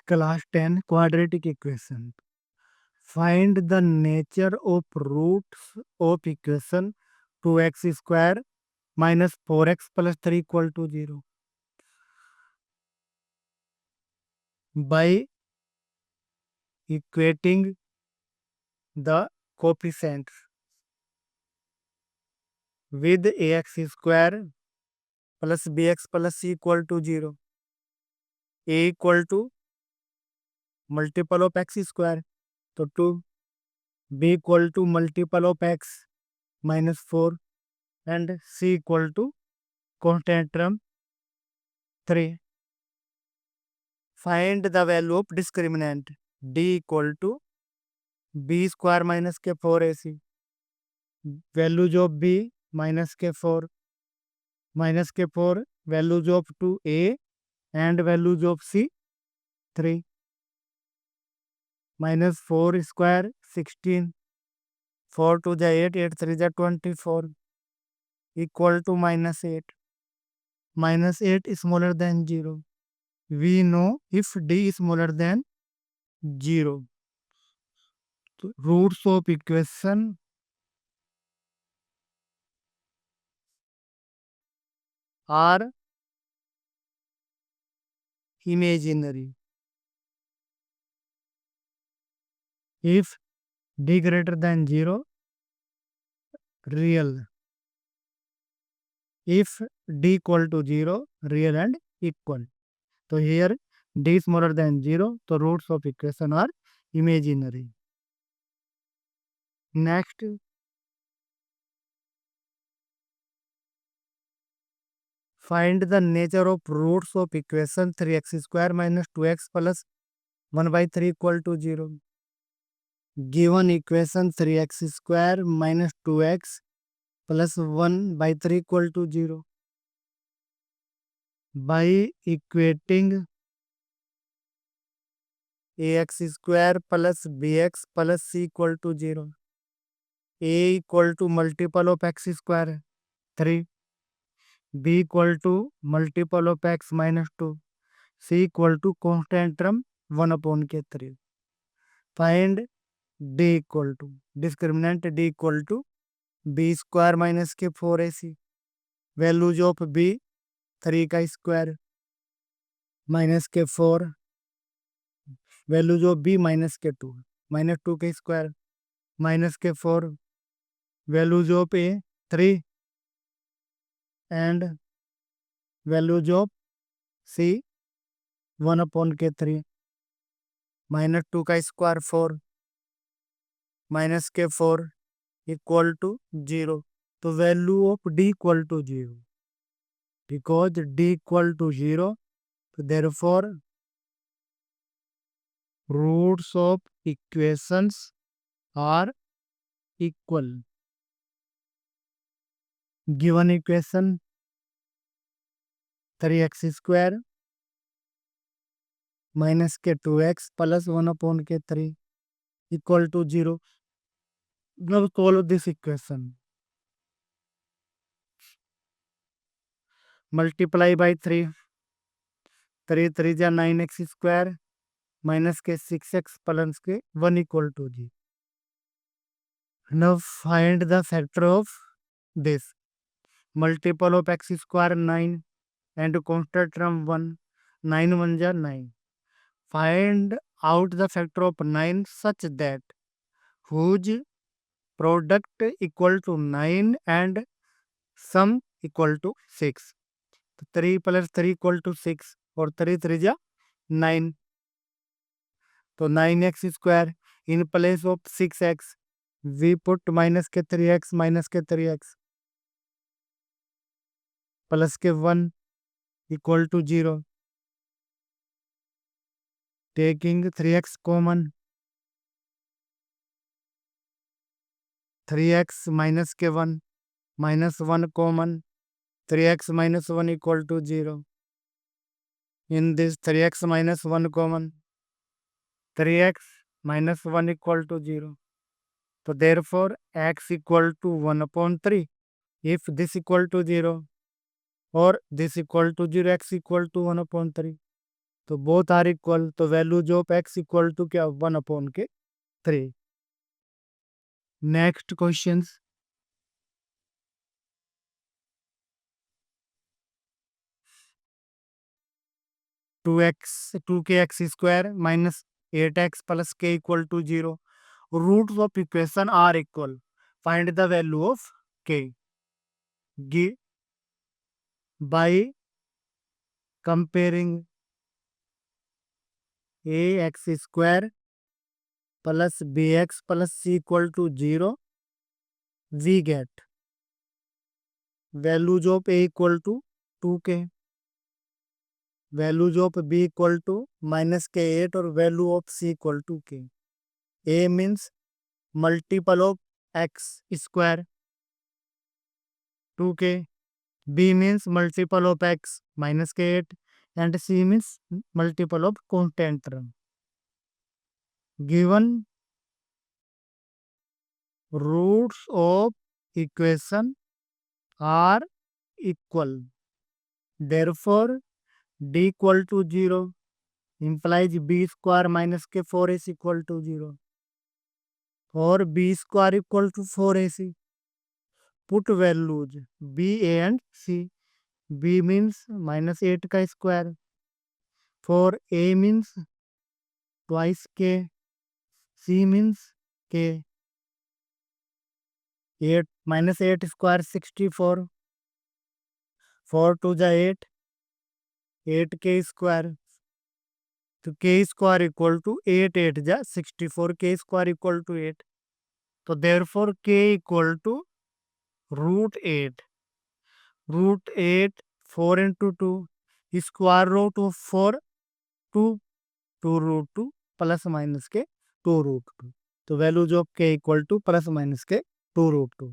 Class 10 quadratic equation. Find the nature of roots of equation 2x square minus 4x plus 3 equal to 0 by equating the coefficients with ax square plus bx plus c equal to 0. A equal to multiple of x square, so 2. B equal to multiple of x minus 4 and c equal to constant term 3. Find the value of discriminant d equal to b square minus के 4ac. Values of b minus के 4 minus के 4 values of 2a and values of c 3. Minus 4 square 16, 4 to the 8, 8 3 the 24 equal to minus 8. Minus 8 is smaller than 0. We know if d is smaller than 0. So, roots of equation are imaginary. If d greater than 0, real. If d equal to 0, real and equal. So here d is smaller than 0, so roots of equation are imaginary. Next, find the nature of roots of equation 3x square minus 2x plus 1 by 3 equal to 0. Given equation 3x square minus 2x plus 1 by 3 equal to 0. By equating ax square plus bx plus c equal to 0. A equal to multiple of x square 3. B equal to multiple of x minus 2. C equal to constant term 1 upon k 3. Find d equal to discriminant d equal to b square minus k 4ac. Values of b 3 का square minus k 4. Values of b minus k 2 minus 2 का square minus k 4. Values of a 3 and values of c 1 upon k 3 minus 2 का square 4 minus k 4 equal to 0. So value of d equal to 0. Because d equal to 0, so therefore roots of equations are equal. Given equation 3x square minus k 2x plus 1 upon k 3 equal to 0. Now solve this equation. Multiply by 3. 3 3 ja 9x square minus k 6x plus k 1 equal to 0. Now find the factor of this. Multiple of x square 9 and constant term 1. 9 1 ja 9. Find out the factor of 9 such that whose product equal to 9 and sum equal to 6. 3 plus 3 equal to 6 or 3 3 ja 9. So 9x square in place of 6x we put minus के 3x minus के 3x plus के 1 equal to 0. Taking 3x common, 3x minus के 1 minus 1 common, 3x minus 1 equal to 0. In this 3x minus 1 common, 3x minus 1 equal to 0. So therefore x equal to 1 upon 3. If this equal to 0 or this equal to 0, x equal to 1 upon 3. तो both are equal, तो values of x equal to क्या 1/3। Next question, 2k x² minus 8x plus k equal to 0. Roots of equation are equal. Find the value of k. By comparing ax² plus bx plus c equal to 0, we get values of a equal to 2k, values of b equal to minus k8 और value of c equal to k. A means multiple of x square 2k, b means multiple of x minus k8, and c means multiple of constant term. Given roots of equation are equal, therefore d equal to 0 implies b square minus k4 is equal to 0, or b square equal to 4ac. Put values b, a and c. b means minus 8 का square, for a means twice k, c means k. 8 minus 8 square 64, 4 to the 8, 8k square. तो k square equal to 8, 8 जा 64, k square equal to 8. तो therefore k equal to root 8. Root 8, 4 into 2, square root of 4, 2, 2 root 2 plus minus के 2 root 2. तो values of k equal to plus minus के 2 root 2.